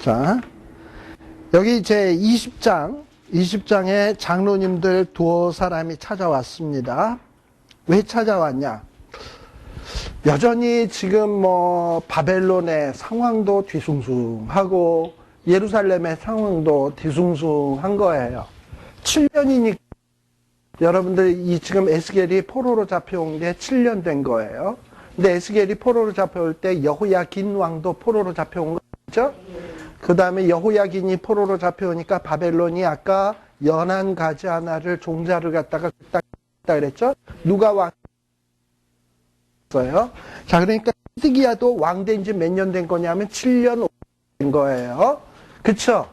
자, 여기 제 20장에 장로님들 두어 사람이 찾아왔습니다. 왜 찾아왔냐? 여전히 지금 바벨론의 상황도 뒤숭숭하고 예루살렘의 상황도 뒤숭숭한 거예요. 7년이니까 여러분들 지금 에스겔이 포로로 잡혀온 게 7년 된 거예요. 근데 에스겔이 포로로 잡혀올 때 여호야긴 왕도 포로로 잡혀온 거죠. 그 다음에 여호야긴이 포로로 잡혀오니까 바벨론이 아까 연한 가지 하나를 종자를 갖다가 그랬죠. 누가 왕이었어요? 자, 그러니까 시드기야도 왕 된 지 몇 년 된 거냐면 7년 된 거예요. 그쵸?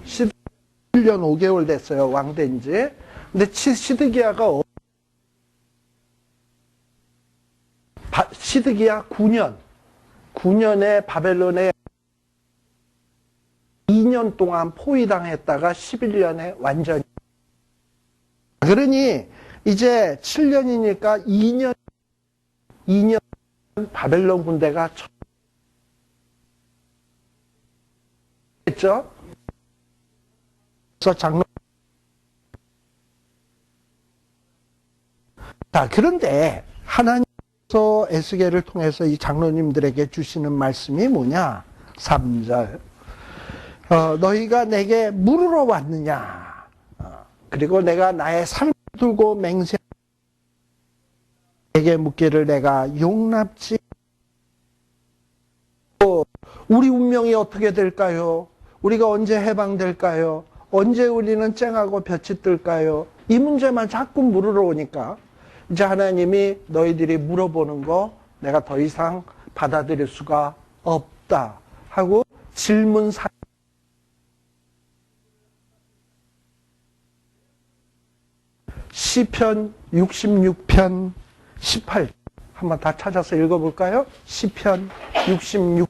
7년 5개월 됐어요. 왕 된 지. 근데 시드기야가 시드기야 9년에 바벨론에 2년 동안 포위당했다가 11년에 완전히. 그러니 이제 7년이니까 2년 바벨론 군대가 했죠. 그래서 자, 그런데 하나님께서 에스겔을 통해서 이 장로님들에게 주시는 말씀이 뭐냐? 3절. 너희가 내게 물으러 왔느냐? 그리고 내가 나의 삶을 두고 맹세 내게 묻기를 내가 용납지. 우리 운명이 어떻게 될까요? 우리가 언제 해방될까요? 언제 우리는 쨍하고 볕이 뜰까요? 이 문제만 자꾸 물으러 오니까 이제 하나님이 너희들이 물어보는 거 내가 더 이상 받아들일 수가 없다 하고 질문 시편 66편 18 한번 다 찾아서 읽어볼까요? 시편 66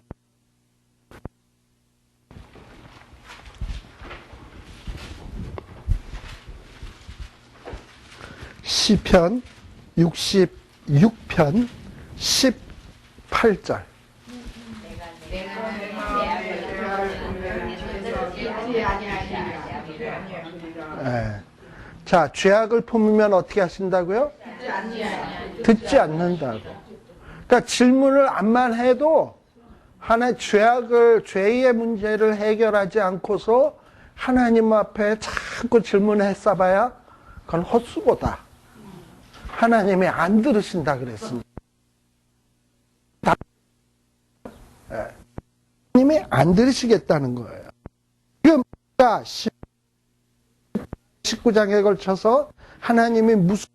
시편 66편 18절. 자, 죄악을 품으면 어떻게 하신다고요? 듣지 않는다고. 그러니까 질문을 안만 해도 죄의 문제를 해결하지 않고서 하나님 앞에 자꾸 질문을 했어봐야 그건 헛수고다. 하나님이 안 들으신다 그랬습니다. 하나님이 안 들으시겠다는 거예요. 지금 19장에 걸쳐서 하나님이 무슨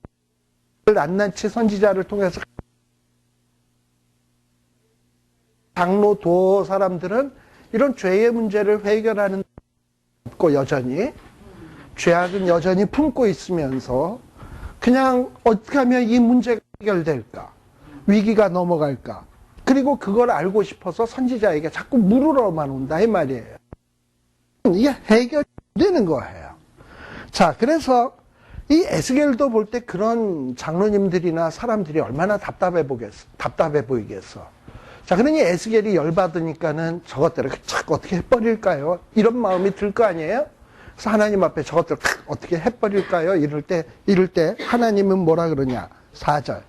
낱낱이 선지자를 통해서 장로 도 사람들은 이런 죄의 문제를 해결하는 없고 여전히 죄악은 여전히 품고 있으면서 그냥 어떻게 하면 이 문제가 해결될까? 위기가 넘어갈까? 그리고 그걸 알고 싶어서 선지자에게 자꾸 물으러만 온다 이 말이에요. 이게 해결이 되는 거예요. 자, 그래서 이 에스겔도 볼 때 그런 장로님들이나 사람들이 얼마나 답답해 보이겠어. 자, 그러니 에스겔이 열받으니까는 저것들을 자꾸 어떻게 해버릴까요? 이런 마음이 들 거 아니에요? 그래서 하나님 앞에 저것들을 어떻게 해버릴까요? 이럴 때 하나님은 뭐라 그러냐? 4절.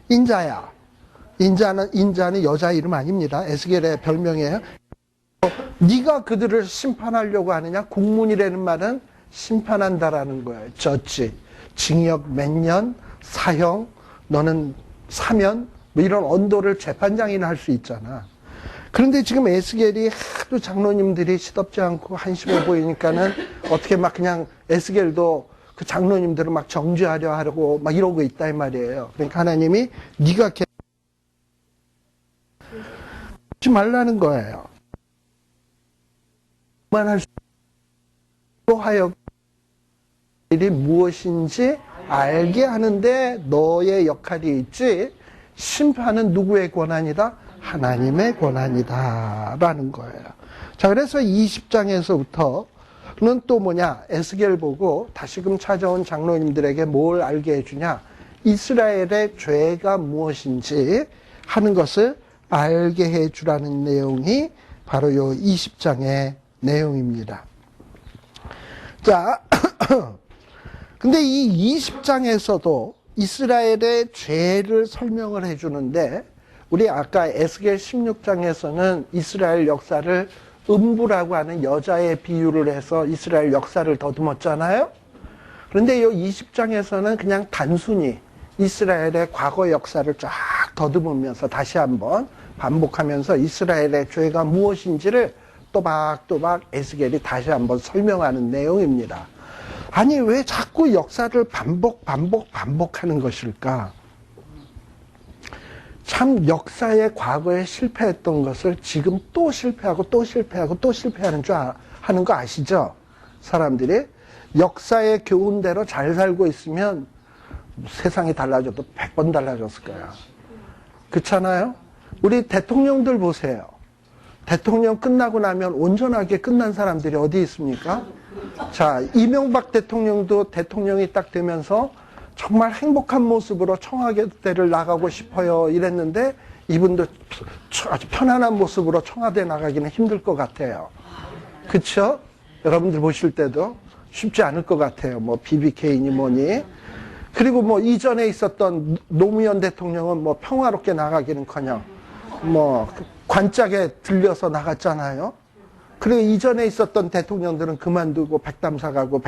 인자야. 인자는 여자 이름 아닙니다. 에스겔의 별명이에요. 네가 그들을 심판하려고 하느냐? 국문이라는 말은 심판한다라는 거예요. 저지, 징역 몇 년, 사형, 너는 사면, 뭐 이런 언도를 재판장이나 할 수 있잖아. 그런데 지금 에스겔이 하도 장로님들이 시덥지 않고 한심해 보이니까는 어떻게 막 그냥 에스겔도 그 장로님들을 막 정죄하려 하려고 막 이러고 있다 이 말이에요. 그러니까 하나님이 네가 하지 말라는 거예요. 그만할 수 하여 일이 무엇인지 알게 하는데 너의 역할이 있지 심판은 누구의 권한이다? 하나님의 권한이다 라는 거예요. 자, 그래서 20장에서부터는 또 뭐냐? 에스겔 보고 다시금 찾아온 장로님들에게 뭘 알게 해주냐? 이스라엘의 죄가 무엇인지 하는 것을 알게 해주라는 내용이 바로 요 20장에 내용입니다. 자, 근데 이 20장에서도 이스라엘의 죄를 설명을 해주는데, 우리 아까 에스겔 16장에서는 이스라엘 역사를 음부라고 하는 여자의 비유를 해서 이스라엘 역사를 더듬었잖아요. 그런데 이 20장에서는 그냥 단순히 이스라엘의 과거 역사를 쫙 더듬으면서 다시 한번 반복하면서 이스라엘의 죄가 무엇인지를 또박또박 에스겔이 다시 한번 설명하는 내용입니다. 아니, 왜 자꾸 역사를 반복하는 것일까? 참 역사의 과거에 실패했던 것을 지금 또 실패하고 또 실패하고 또 실패하는 하는 거 아시죠? 사람들이 역사의 교훈대로 잘 살고 있으면 세상이 달라져도 100번 달라졌을 거야. 그렇잖아요? 우리 대통령들 보세요. 대통령 끝나고 나면 온전하게 끝난 사람들이 어디 있습니까? 자, 이명박 대통령도 대통령이 딱 되면서 정말 행복한 모습으로 청와대를 나가고 싶어요 이랬는데, 이분도 아주 편안한 모습으로 청와대 나가기는 힘들 것 같아요. 그쵸? 여러분들 보실 때도 쉽지 않을 것 같아요. 뭐 BBK니 뭐니. 그리고 뭐 이전에 있었던 노무현 대통령은 뭐 평화롭게 나가기는커녕 뭐 관짝에 들려서 나갔잖아요. 그리고 이전에 있었던 대통령들은 그만두고 백담사 가고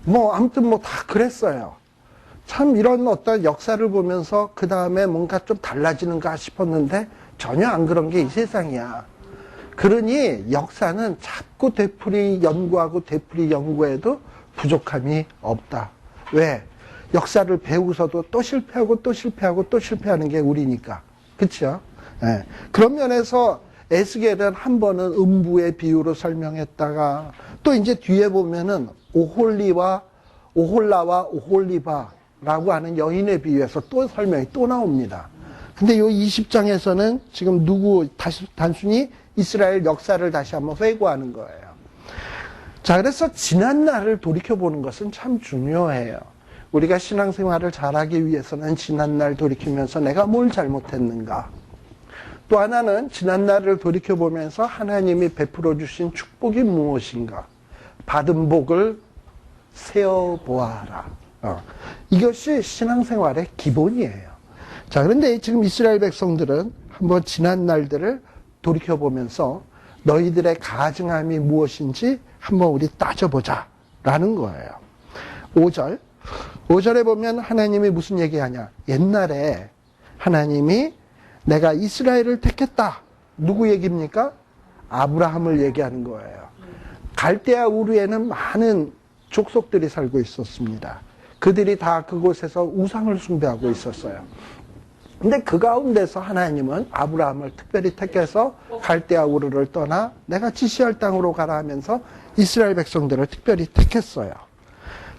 뭐 아무튼 뭐 다 그랬어요. 참 이런 어떤 역사를 보면서 그 다음에 뭔가 좀 달라지는가 싶었는데 전혀 안 그런 게 이 세상이야. 그러니 역사는 자꾸 되풀이 연구하고 되풀이 연구해도 부족함이 없다. 왜? 역사를 배우고서도 또 실패하고 또 실패하고 또 실패하는 게 우리니까. 그렇죠? 네. 그런 면에서 에스겔은 한 번은 음부의 비유로 설명했다가 또 이제 뒤에 보면은 오홀라와 오홀리바라고 하는 여인의 비유에서 또 설명이 또 나옵니다. 근데 이 20장에서는 지금 단순히 이스라엘 역사를 다시 한번 회고하는 거예요. 자, 그래서 지난 날을 돌이켜보는 것은 참 중요해요. 우리가 신앙생활을 잘하기 위해서는 지난 날 돌이키면서 내가 뭘 잘못했는가. 또 하나는 지난 날을 돌이켜보면서 하나님이 베풀어 주신 축복이 무엇인가. 받은 복을 세어보아라. 이것이 신앙생활의 기본이에요. 자, 그런데 지금 이스라엘 백성들은 한번 지난 날들을 돌이켜보면서 너희들의 가증함이 무엇인지 한번 우리 따져보자 라는 거예요. 5절에 보면 하나님이 무슨 얘기하냐. 옛날에 하나님이 내가 이스라엘을 택했다. 누구 얘기입니까? 아브라함을 얘기하는 거예요. 갈대아 우르에는 많은 족속들이 살고 있었습니다. 그들이 다 그곳에서 우상을 숭배하고 있었어요. 근데 그 가운데서 하나님은 아브라함을 특별히 택해서 갈대아 우르를 떠나 내가 지시할 땅으로 가라 하면서 이스라엘 백성들을 특별히 택했어요.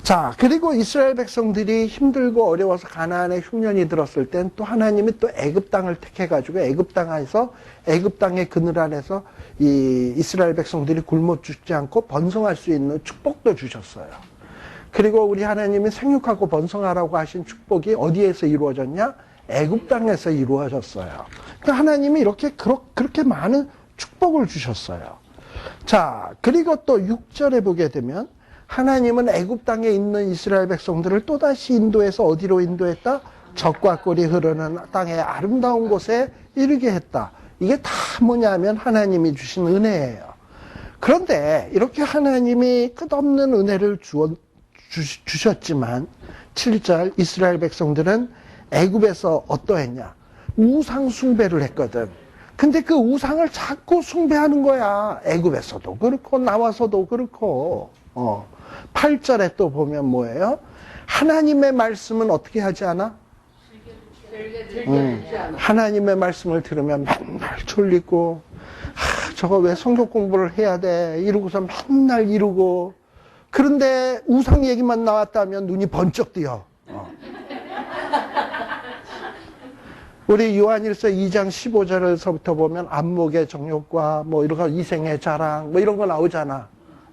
자, 그리고 이스라엘 백성들이 힘들고 어려워서 가나안에 흉년이 들었을 땐 또 하나님이 또 애굽 땅을 택해가지고 애굽 땅에서 애굽 땅의 그늘 안에서 이 이스라엘 백성들이 굶어 죽지 않고 번성할 수 있는 축복도 주셨어요. 그리고 우리 하나님이 생육하고 번성하라고 하신 축복이 어디에서 이루어졌냐? 애굽 땅에서 이루어졌어요. 그러니까 하나님이 그렇게 많은 축복을 주셨어요. 자, 그리고 또 6절에 보게 되면 하나님은 애굽 땅에 있는 이스라엘 백성들을 또다시 인도해서 어디로 인도했다? 젖과 꿀이 흐르는 땅의 아름다운 곳에 이르게 했다. 이게 다 뭐냐면 하나님이 주신 은혜예요. 그런데 이렇게 하나님이 끝없는 은혜를 주셨지만 7절 이스라엘 백성들은 애굽에서 어떠했냐? 우상 숭배를 했거든. 근데 그 우상을 자꾸 숭배하는 거야. 애굽에서도 그렇고 나와서도 그렇고. 8절에 또 보면 뭐예요? 하나님의 말씀은 어떻게 하지 않아? 하나님의 말씀을 들으면 맨날 졸리고 저거 왜 성경 공부를 해야 돼? 이러고서 맨날 이러고. 그런데 우상 얘기만 나왔다면 눈이 번쩍 뜨여. 우리 요한일서 2장 15절에서부터 보면 안목의 정욕과 뭐 이런 거 이생의 자랑 뭐 이런 거 나오잖아.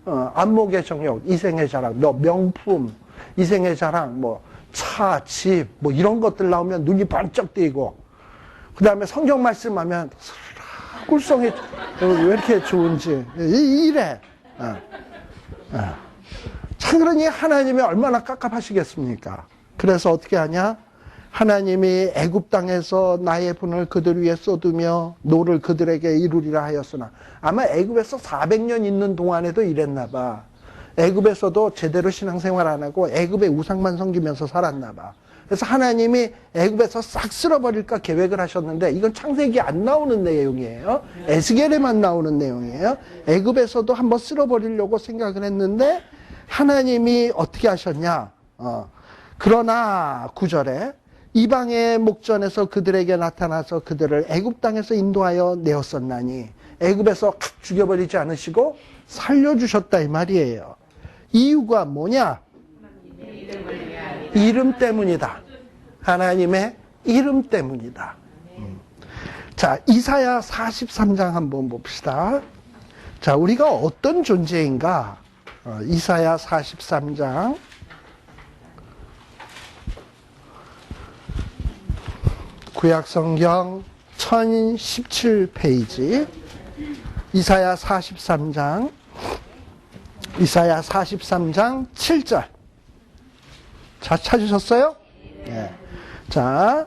안목의 정욕, 이생의 자랑, 명품, 이생의 자랑, 뭐 차, 집, 뭐 이런 것들 나오면 눈이 번쩍 뜨이고, 그 다음에 성경 말씀하면 꿀성이 왜 이렇게 좋은지. 이래. 참, 그러니 하나님이 얼마나 깝깝하시겠습니까? 그래서 어떻게 하냐? 하나님이 애굽 땅에서 나의 분을 그들 위에 쏟으며 노를 그들에게 이루리라 하였으나, 아마 애굽에서 400년 있는 동안에도 이랬나 봐. 애굽에서도 제대로 신앙생활 안 하고 애굽의 우상만 섬기면서 살았나 봐. 그래서 하나님이 애굽에서 싹 쓸어버릴까 계획을 하셨는데, 이건 창세기 안 나오는 내용이에요. 에스겔에만 나오는 내용이에요. 애굽에서도 한번 쓸어버리려고 생각을 했는데 하나님이 어떻게 하셨냐? 그러나 9절에 이방의 목전에서 그들에게 나타나서 그들을 애굽 땅에서 인도하여 내었었나니, 애굽에서 죽여버리지 않으시고 살려주셨다 이 말이에요. 이유가 뭐냐? 이름 때문이다. 하나님의 이름 때문이다. 자, 이사야 43장 한번 봅시다. 자, 우리가 어떤 존재인가? 이사야 43장. 구약성경 1017페이지. 이사야 43장. 이사야 43장 7절. 자, 찾으셨어요? 네. 자,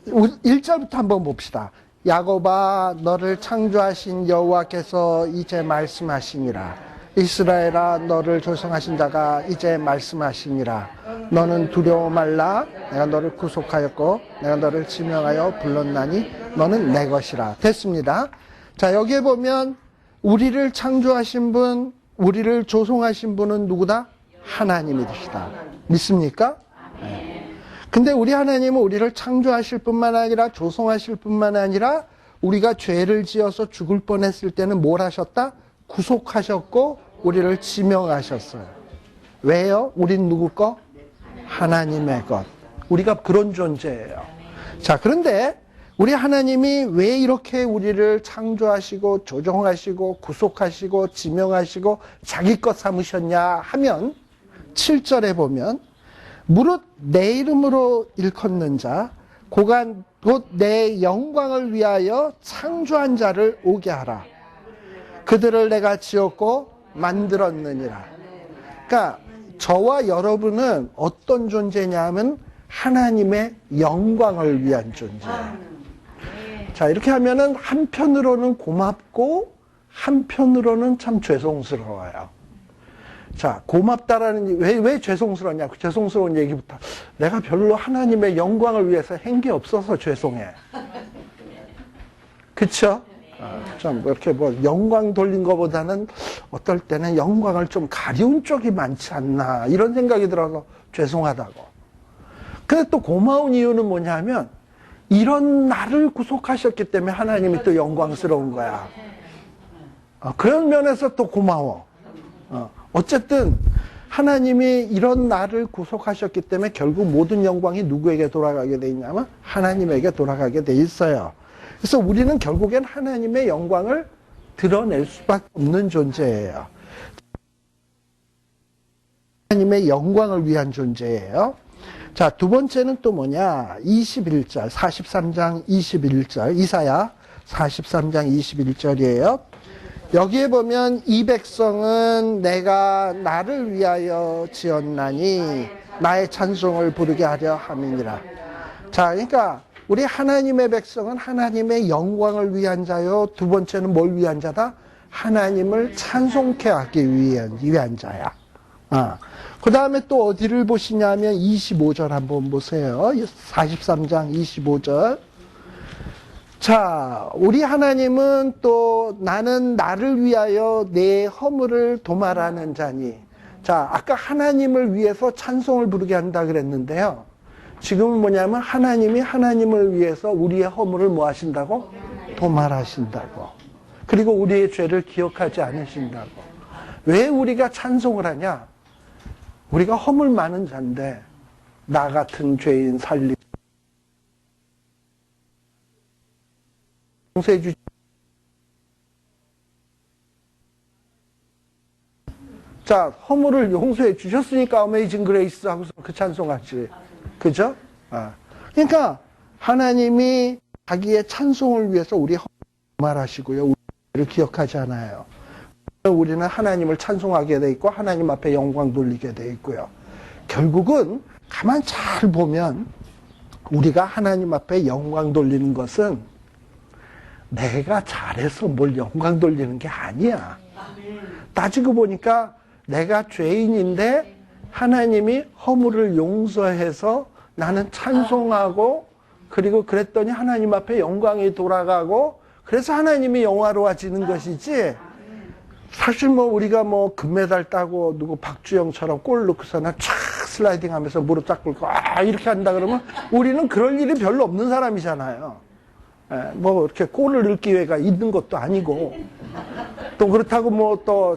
1절부터 한번 봅시다. 야곱아, 너를 창조하신 여호와께서 이제 말씀하시니라. 이스라엘아, 너를 조성하신 자가 이제 말씀하시니라. 너는 두려워 말라. 내가 너를 구속하였고 내가 너를 지명하여 불렀나니 너는 내 것이라. 됐습니다. 자, 여기에 보면 우리를 창조하신 분, 우리를 조성하신 분은 누구다? 하나님이시다. 믿습니까? 네. 근데 우리 하나님은 우리를 창조하실 뿐만 아니라 조성하실 뿐만 아니라 우리가 죄를 지어서 죽을 뻔했을 때는 뭘 하셨다? 구속하셨고 우리를 지명하셨어요. 왜요? 우린 누구 거? 하나님의 것. 우리가 그런 존재예요. 자, 그런데 우리 하나님이 왜 이렇게 우리를 창조하시고 조정하시고 구속하시고 지명하시고 자기 것 삼으셨냐 하면 7절에 보면 무릇 내 이름으로 일컫는 자 고간 곧 내 영광을 위하여 창조한 자를 오게 하라. 그들을 내가 지었고 만들었느니라. 그러니까 저와 여러분은 어떤 존재냐 하면 하나님의 영광을 위한 존재예요. 자, 이렇게 하면은 한편으로는 고맙고 한편으로는 참 죄송스러워요. 자, 고맙다라는, 왜 죄송스러웠냐? 죄송스러운 얘기부터. 내가 별로 하나님의 영광을 위해서 한 게 없어서 죄송해. 그쵸? 좀 이렇게 영광 돌린 것보다는 어떨 때는 영광을 좀 가리운 쪽이 많지 않나, 이런 생각이 들어서 죄송하다고. 근데 또 고마운 이유는 뭐냐면, 이런 나를 구속하셨기 때문에 하나님이 또 영광스러운 거야. 그런 면에서 또 고마워. 어쨌든 하나님이 이런 나를 구속하셨기 때문에 결국 모든 영광이 누구에게 돌아가게 돼 있냐면 하나님에게 돌아가게 돼 있어요. 그래서 우리는 결국엔 하나님의 영광을 드러낼 수밖에 없는 존재예요. 하나님의 영광을 위한 존재예요. 자, 두 번째는 또 뭐냐? 21절, 43장 21절, 이사야 43장 21절이에요. 여기에 보면 이 백성은 내가 나를 위하여 지었나니 나의 찬송을 부르게 하려 함이니라. 자, 그러니까 우리 하나님의 백성은 하나님의 영광을 위한 자요. 두 번째는 뭘 위한 자다? 하나님을 찬송케 하기 위한 자야. 그 다음에 또 어디를 보시냐면 25절 한번 보세요. 43장 25절. 자, 우리 하나님은 또 나는 나를 위하여 내 허물을 도말하는 자니. 자, 아까 하나님을 위해서 찬송을 부르게 한다 그랬는데요. 지금은 뭐냐면 하나님이 하나님을 위해서 우리의 허물을 뭐 하신다고? 도말하신다고. 그리고 우리의 죄를 기억하지 않으신다고. 왜 우리가 찬송을 하냐? 우리가 허물 많은 자인데 나 같은 죄인 살리 용서해 주시. 자, 허물을 용서해 주셨으니까 어메이징 그레이스 하고서 그 찬송하지. 그죠? 그러니까 하나님이 자기의 찬송을 위해서 우리 말하시고요. 우리를 기억하지 않아요. 우리는 하나님을 찬송하게 돼 있고 하나님 앞에 영광 돌리게 돼 있고요. 결국은 가만 잘 보면 우리가 하나님 앞에 영광 돌리는 것은 내가 잘해서 뭘 영광 돌리는 게 아니야. 따지고 보니까 내가 죄인인데 하나님이 허물을 용서해서 나는 찬송하고 그리고 그랬더니 하나님 앞에 영광이 돌아가고 그래서 하나님이 영화로워지는 것이지. 사실 뭐 우리가 뭐 금메달 따고 누구 박주영처럼 골 넣고서나 촥 슬라이딩 하면서 무릎 딱 꿇고 이렇게 한다 그러면 우리는 그럴 일이 별로 없는 사람이잖아요. 뭐 이렇게 골을 넣을 기회가 있는 것도 아니고 또 그렇다고 뭐 또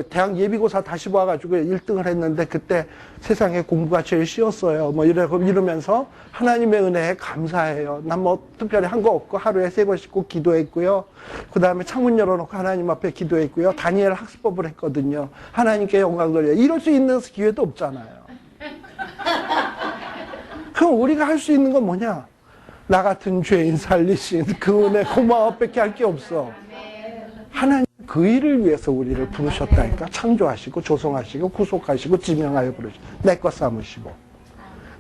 대학 예비고사 다시 봐가지고 1등을 했는데 그때 세상에 공부가 제일 쉬웠어요. 뭐 이러면서 하나님의 은혜에 감사해요. 난 뭐 특별히 한 거 없고 하루에 3번씩 꼭 기도했고요. 그 다음에 창문 열어놓고 하나님 앞에 기도했고요. 다니엘 학습법을 했거든요. 하나님께 영광 돌려. 이럴 수 있는 기회도 없잖아요. 그럼 우리가 할 수 있는 건 뭐냐? 나 같은 죄인 살리신 그 은혜 고마워밖에 할 게 없어. 하나님 그 일을 위해서 우리를 부르셨다니까. 창조하시고 조성하시고 구속하시고 지명하여 부르시고 내 것 삼으시고.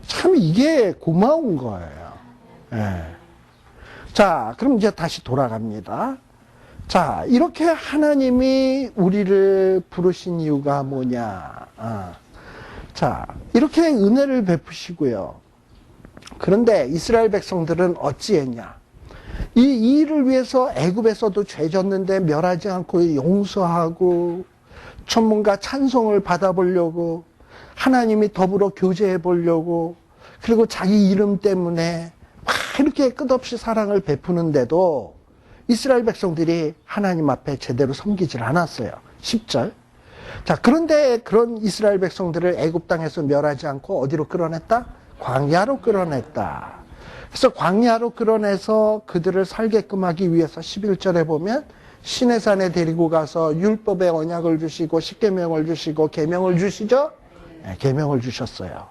참 이게 고마운 거예요. 예. 자, 그럼 이제 다시 돌아갑니다. 자, 이렇게 하나님이 우리를 부르신 이유가 뭐냐. 자, 이렇게 은혜를 베푸시고요. 그런데 이스라엘 백성들은 어찌했냐? 이 일을 위해서 애굽에서도 죄 졌는데 멸하지 않고 용서하고 전문가 찬송을 받아보려고 하나님이 더불어 교제해 보려고 그리고 자기 이름 때문에 막 이렇게 끝없이 사랑을 베푸는데도 이스라엘 백성들이 하나님 앞에 제대로 섬기질 않았어요. 10절. 자, 그런데 그런 이스라엘 백성들을 애굽 땅에서 멸하지 않고 어디로 끌어냈다? 광야로 끌어냈다. 그래서 광야로 끌어내서 그들을 살게끔 하기 위해서 11절에 보면 시내산에 데리고 가서 율법의 언약을 주시고 십계명을 주시고 계명을 주시죠? 네, 계명을 주셨어요.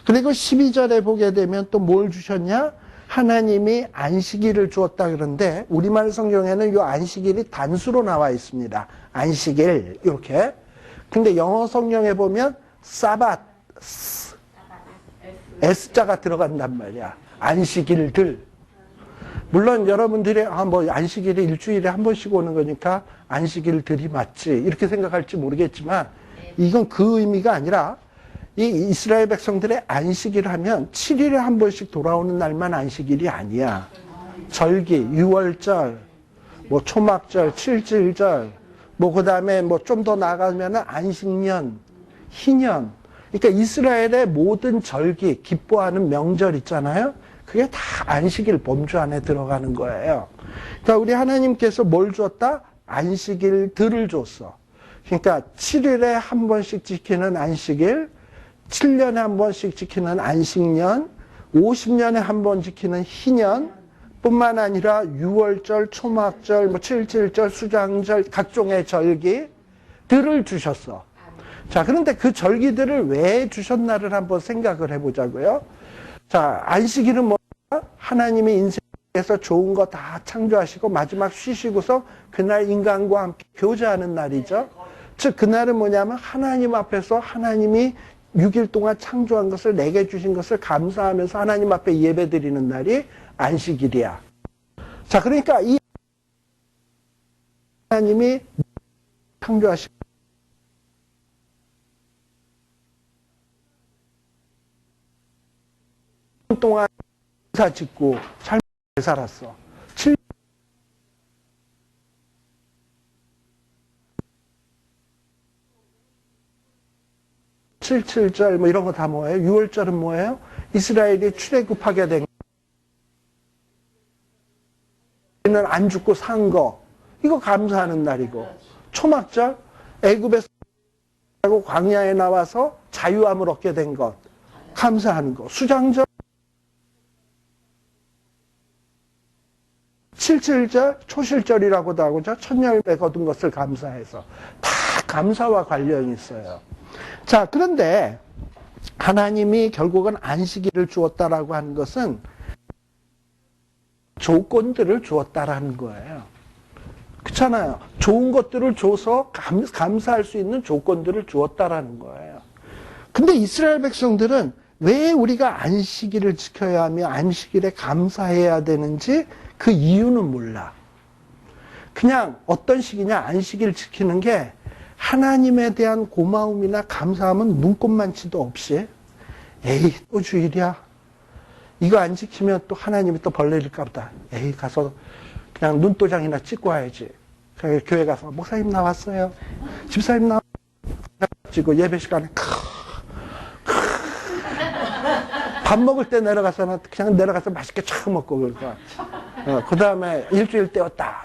그리고 12절에 보게 되면 또 뭘 주셨냐? 하나님이 안식일을 주었다 그러는데 우리말 성경에는 이 안식일이 단수로 나와 있습니다. 안식일 이렇게. 근데 영어 성경에 보면 사밧 S자가 들어간단 말이야. 안식일들. 물론 여러분들이 뭐 안식일이 일주일에 한 번씩 오는 거니까 안식일들이 맞지 이렇게 생각할지 모르겠지만 이건 그 의미가 아니라 이 이스라엘 백성들의 안식일 하면 7일에 한 번씩 돌아오는 날만 안식일이 아니야. 절기, 유월절, 뭐 초막절, 칠칠절, 뭐 그다음에 뭐 좀 더 나가면은 안식년, 희년. 그러니까 이스라엘의 모든 절기, 기뻐하는 명절 있잖아요. 그게 다 안식일 범주 안에 들어가는 거예요. 그러니까 우리 하나님께서 뭘 줬다? 안식일들을 줬어. 그러니까 7일에 한 번씩 지키는 안식일, 7년에 한 번씩 지키는 안식년, 50년에 한 번 지키는 희년, 뿐만 아니라 유월절, 초막절, 뭐 칠칠절, 수장절, 각종의 절기들을 주셨어. 자, 그런데 그 절기들을 왜 주셨나를 한번 생각을 해보자고요. 자, 안식일은 뭐야? 하나님이 인생에서 좋은 거 다 창조하시고 마지막 쉬시고서 그날 인간과 함께 교제하는 날이죠. 즉, 그날은 뭐냐면 하나님 앞에서 하나님이 6일 동안 창조한 것을 내게 주신 것을 감사하면서 하나님 앞에 예배 드리는 날이 안식일이야. 자, 그러니까 이 하나님이 창조하시고 동안 사 짓고 삶을 살았어. 7.7절 뭐 이런 거 다 뭐예요? 6월절은 뭐예요? 이스라엘이 출애굽하게 된 거는 안 죽고 산 거. 이거 감사하는 날이고. 초막절 애굽에서 광야에 나와서 자유함을 얻게 된 것. 감사하는 거. 수장절 7.7절 초실절이라고도 하고죠. 첫 열매 거둔 것을 감사해서. 다 감사와 관련이 있어요. 자, 그런데 하나님이 결국은 안식일을 주었다라고 하는 것은 조건들을 주었다라는 거예요. 그렇잖아요. 좋은 것들을 줘서 감사할 수 있는 조건들을 주었다라는 거예요. 근데 이스라엘 백성들은 왜 우리가 안식일을 지켜야 하며 안식일에 감사해야 되는지 그 이유는 몰라. 그냥 어떤 식이냐, 안식일 지키는 게 하나님에 대한 고마움이나 감사함은 눈꼽만치도 없이, 에이, 또 주일이야. 이거 안 지키면 또 하나님이 또 벌 내릴까 보다. 에이, 가서 그냥 눈도장이나 찍고 와야지. 교회 가서 목사님 나왔어요. 집사님 나왔어요. 찍고 예배 시간에 밥 먹을 때 내려가서는 그냥 내려가서 맛있게 촥 먹고 그러니까 그 다음에 일주일 때웠다.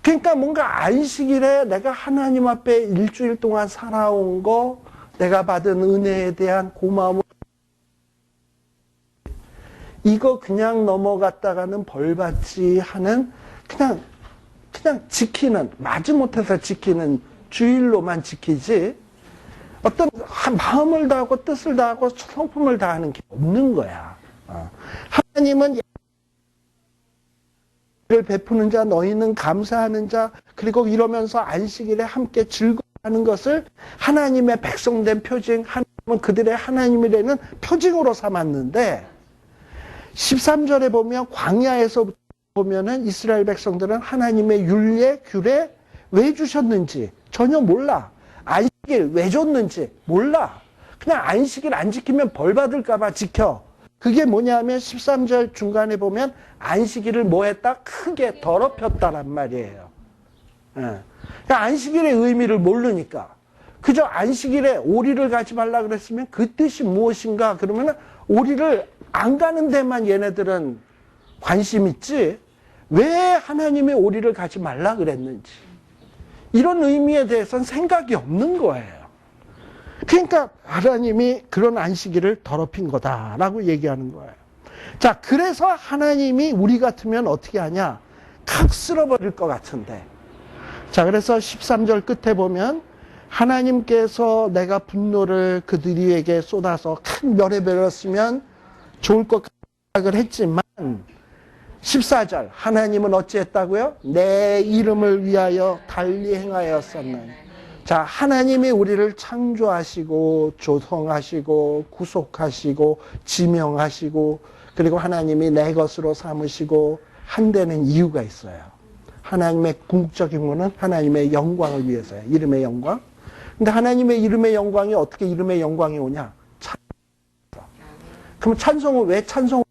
그러니까 뭔가 안식일에 내가 하나님 앞에 일주일 동안 살아온 거, 내가 받은 은혜에 대한 고마움을, 이거 그냥 넘어갔다가는 벌 받지 하는 그냥 지키는, 마지못해서 지키는 주일로만 지키지, 어떤 마음을 다하고 뜻을 다하고 성품을 다하는 게 없는 거야. 하나님은 를 베푸는 자, 너희는 감사하는 자, 그리고 이러면서 안식일에 함께 즐거워하는 것을 하나님의 백성된 표징, 하나님은 그들의 하나님이라는 표징으로 삼았는데, 13절에 보면 광야에서 보면은 이스라엘 백성들은 하나님의 율례, 규례 왜 주셨는지 전혀 몰라. 안식일 왜 줬는지 몰라. 그냥 안식일 안 지키면 벌 받을까 봐 지켜. 그게 뭐냐면 13절 중간에 보면 안식일을 뭐 했다? 크게 더럽혔다란 말이에요. 그러니까 안식일의 의미를 모르니까. 그저 안식일에 오리를 가지 말라 그랬으면 그 뜻이 무엇인가? 그러면 오리를 안 가는 데만 얘네들은 관심 있지, 왜 하나님의 오리를 가지 말라 그랬는지, 이런 의미에 대해서는 생각이 없는 거예요. 그러니까 하나님이 그런 안식일을 더럽힌 거다라고 얘기하는 거예요. 자, 그래서 하나님이 우리 같으면 어떻게 하냐? 칵 쓸어버릴 것 같은데. 자, 그래서 13절 끝에 보면 하나님께서 내가 분노를 그들에게 쏟아서 큰 멸에 베렸으면 좋을 것 생각을 했지만 14절 하나님은 어찌했다고요? 내 이름을 위하여 달리 행하였었나니. 자, 하나님이 우리를 창조하시고 조성하시고 구속하시고 지명하시고 그리고 하나님이 내 것으로 삼으시고 한 데는 이유가 있어요. 하나님의 궁극적 임무는 하나님의 영광을 위해서예요. 이름의 영광. 근데 하나님의 이름의 영광이 어떻게 이름의 영광이 오냐? 그럼 찬송은 왜 찬송?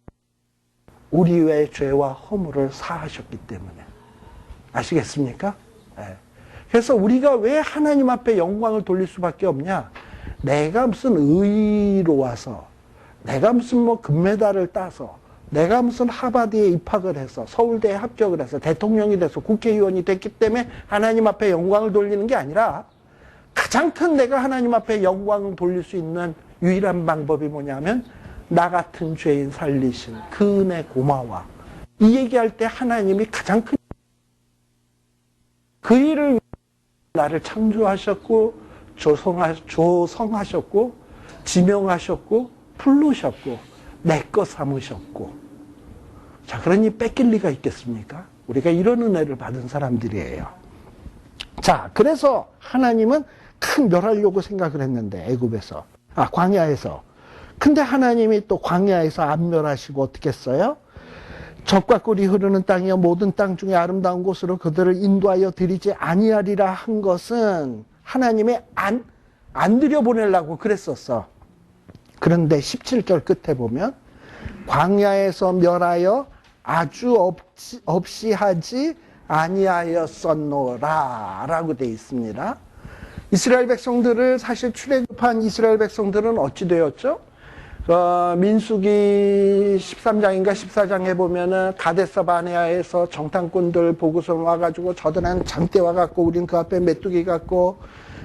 우리의 죄와 허물을 사하셨기 때문에. 아시겠습니까? 네. 그래서 우리가 왜 하나님 앞에 영광을 돌릴 수밖에 없냐? 내가 무슨 의로와서, 내가 무슨 뭐 금메달을 따서, 내가 무슨 하버드에 입학을 해서, 서울대에 합격을 해서, 대통령이 돼서, 국회의원이 됐기 때문에 하나님 앞에 영광을 돌리는 게 아니라, 가장 큰 내가 하나님 앞에 영광을 돌릴 수 있는 유일한 방법이 뭐냐면, 나 같은 죄인 살리신 그 은혜 고마워. 이 얘기할 때 하나님이 가장 큰, 그 일을 나를 창조하셨고, 조성하셨고, 지명하셨고, 부르셨고, 내 것 삼으셨고. 자, 그러니 뺏길 리가 있겠습니까? 우리가 이런 은혜를 받은 사람들이에요. 자, 그래서 하나님은 큰 멸하려고 생각을 했는데, 애굽에서, 광야에서. 근데 하나님이 또 광야에서 안 멸하시고 어떻게 했어요? 젖과 꿀이 흐르는 땅이여 모든 땅 중에 아름다운 곳으로 그들을 인도하여 드리지 아니하리라 한 것은 하나님이 안 들여보내려고 그랬었어. 그런데 17절 끝에 보면 광야에서 멸하여 아주 없이 하지 아니하였었노라 라고 되어 있습니다. 이스라엘 백성들을 사실 출애굽한 이스라엘 백성들은 어찌 되었죠? 민수기 13장인가 14장에 보면은 가데스 바네아에서 정탐꾼들 보고서 와가지고 저들은 장대 와갖고 우리는 그 앞에 메뚜기 같고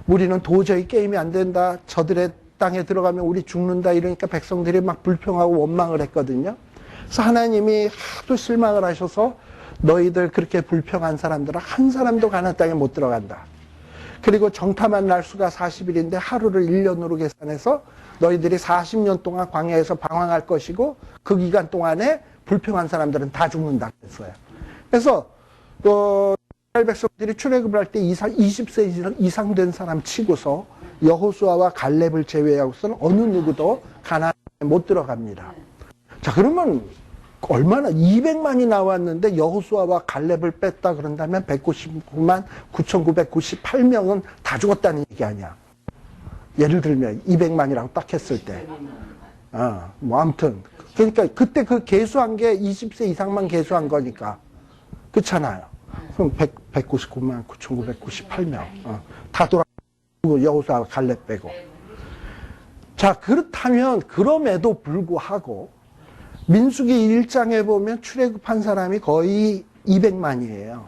우리는 도저히 게임이 안 된다. 저들의 땅에 들어가면 우리 죽는다. 이러니까 백성들이 막 불평하고 원망을 했거든요. 그래서 하나님이 하도 실망을 하셔서 너희들 그렇게 불평한 사람들은 한 사람도 가나안 땅에 못 들어간다. 그리고 정탐한 날수가 40일인데 하루를 1년으로 계산해서 너희들이 40년 동안 광야에서 방황할 것이고 그 기간 동안에 불평한 사람들은 다 죽는다 그랬어요. 그래서 이스라엘 백성들이 출애굽을 할 때 20세 이상 된 사람 치고서 여호수아와 갈렙을 제외하고서는 어느 누구도 가나안에 못 들어갑니다. 자, 그러면 얼마나 200만이 나왔는데 여호수아와 갈렙을 뺐다 그런다면 199만 9,998명은 다 죽었다는 얘기 아니야. 예를 들면 200만이라고 딱 했을 때. 뭐 아무튼 그러니까 그때 그 계수한 게 20세 이상만 계수한 거니까. 그렇잖아요. 그럼 199만 9,998명. 다 돌아가고 여호수아와 갈렙 빼고. 자, 그렇다면 그럼에도 불구하고 민수기 1장에 보면 출애굽한 사람이 거의 200만이에요.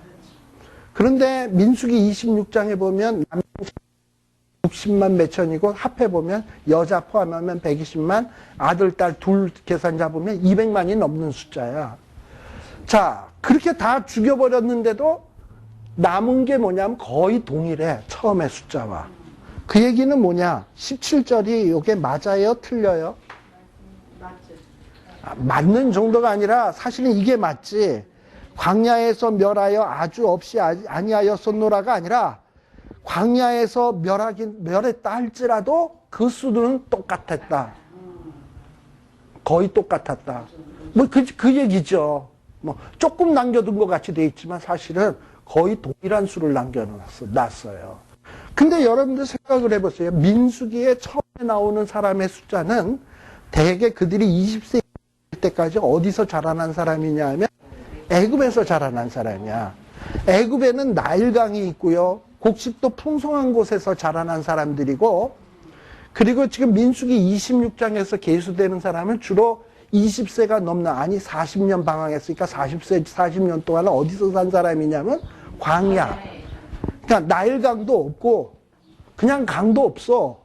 그런데 민수기 26장에 보면 남성 60만 몇천이고 합해보면 여자 포함하면 120만, 아들, 딸 둘 계산 잡으면 200만이 넘는 숫자야. 자, 그렇게 다 죽여버렸는데도 남은 게 뭐냐면 거의 동일해. 처음의 숫자와. 그 얘기는 뭐냐? 17절이 이게 맞아요? 틀려요? 맞는 정도가 아니라 사실은 이게 맞지. 광야에서 멸하여 아주 없이 아니하였었노라가 아니라 광야에서 멸했다 할지라도 그 수는 똑같았다. 거의 똑같았다. 뭐 그 얘기죠. 뭐 조금 남겨둔 것 같이 돼 있지만 사실은 거의 동일한 수를 남겨놨어요. 근데 여러분들 생각을 해보세요. 민수기에 처음에 나오는 사람의 숫자는 대개 그들이 20세 때까지 어디서 자라난 사람이냐 하면 애굽에서 자라난 사람이야. 애굽에는 나일강이 있고요. 곡식도 풍성한 곳에서 자라난 사람들이고, 그리고 지금 민수기 26장에서 계수되는 사람은 주로 20세가 넘는, 아니 40년 방황했으니까 40년 동안 어디서 산 사람이냐면 광야. 그러니까 나일강도 없고 그냥 강도 없어.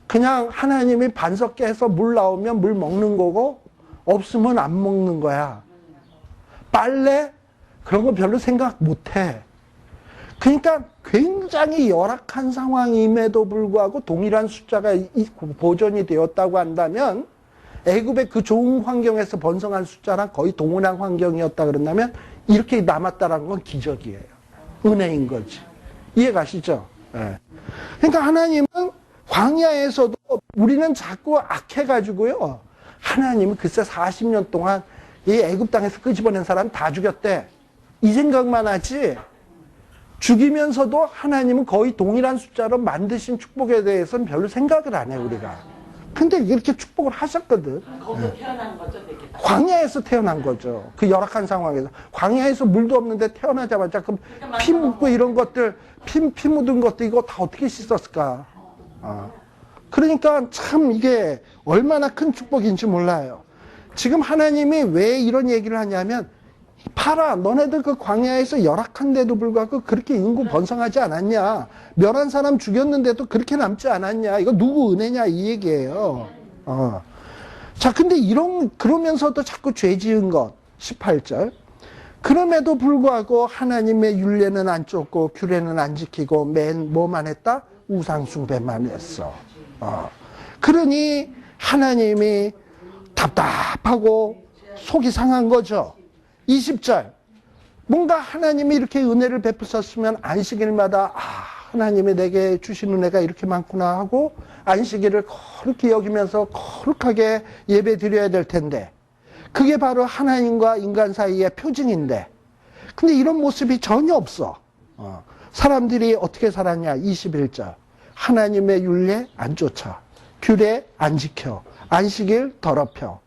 그냥 하나님이 반석계 해서 물 나오면 물 먹는 거고 없으면 안 먹는 거야. 빨래? 그런 거 별로 생각 못 해. 그러니까 굉장히 열악한 상황임에도 불구하고 동일한 숫자가 보존이 되었다고 한다면 애굽의 그 좋은 환경에서 번성한 숫자랑 거의 동일한 환경이었다 그런다면 이렇게 남았다는 건 기적이에요. 은혜인 거지. 이해가시죠? 네. 그러니까 하나님은 광야에서도 우리는 자꾸 악해가지고요. 하나님은 글쎄 40년 동안 이 애굽 땅에서 끄집어낸 사람 다 죽였대. 이 생각만 하지. 죽이면서도 하나님은 거의 동일한 숫자로 만드신 축복에 대해서는 별로 생각을 안 해, 우리가. 근데 이렇게 축복을 하셨거든. 거기서 태어난 거죠, 되게. 광야에서 태어난 거죠. 그 열악한 상황에서. 광야에서 물도 없는데 태어나자마자 그럼 피 묻고 이런 것들, 피 묻은 것도 이거 다 어떻게 씻었을까? 그러니까 참 이게 얼마나 큰 축복인지 몰라요. 지금 하나님이 왜 이런 얘기를 하냐면, 봐라, 너네들 그 광야에서 열악한데도 불구하고 그렇게 인구 번성하지 않았냐? 멸한 사람 죽였는데도 그렇게 남지 않았냐? 이거 누구 은혜냐? 이 얘기예요. 자, 근데 그러면서도 자꾸 죄 지은 것. 18절. 그럼에도 불구하고 하나님의 율례는 안 쫓고 규례는 안 지키고 맨 뭐만 했다? 우상숭배만 했어. 그러니 하나님이 답답하고 속이 상한 거죠. 20절. 뭔가 하나님이 이렇게 은혜를 베푸셨으면 안식일마다 하나님이 내게 주신 은혜가 이렇게 많구나 하고 안식일을 거룩히 여기면서 거룩하게 예배 드려야 될 텐데, 그게 바로 하나님과 인간 사이의 표징인데, 근데 이런 모습이 전혀 없어. 사람들이 어떻게 살았냐? 21절. 하나님의 율례 안 쫓아, 규례 안 지켜, 안식일 더럽혀.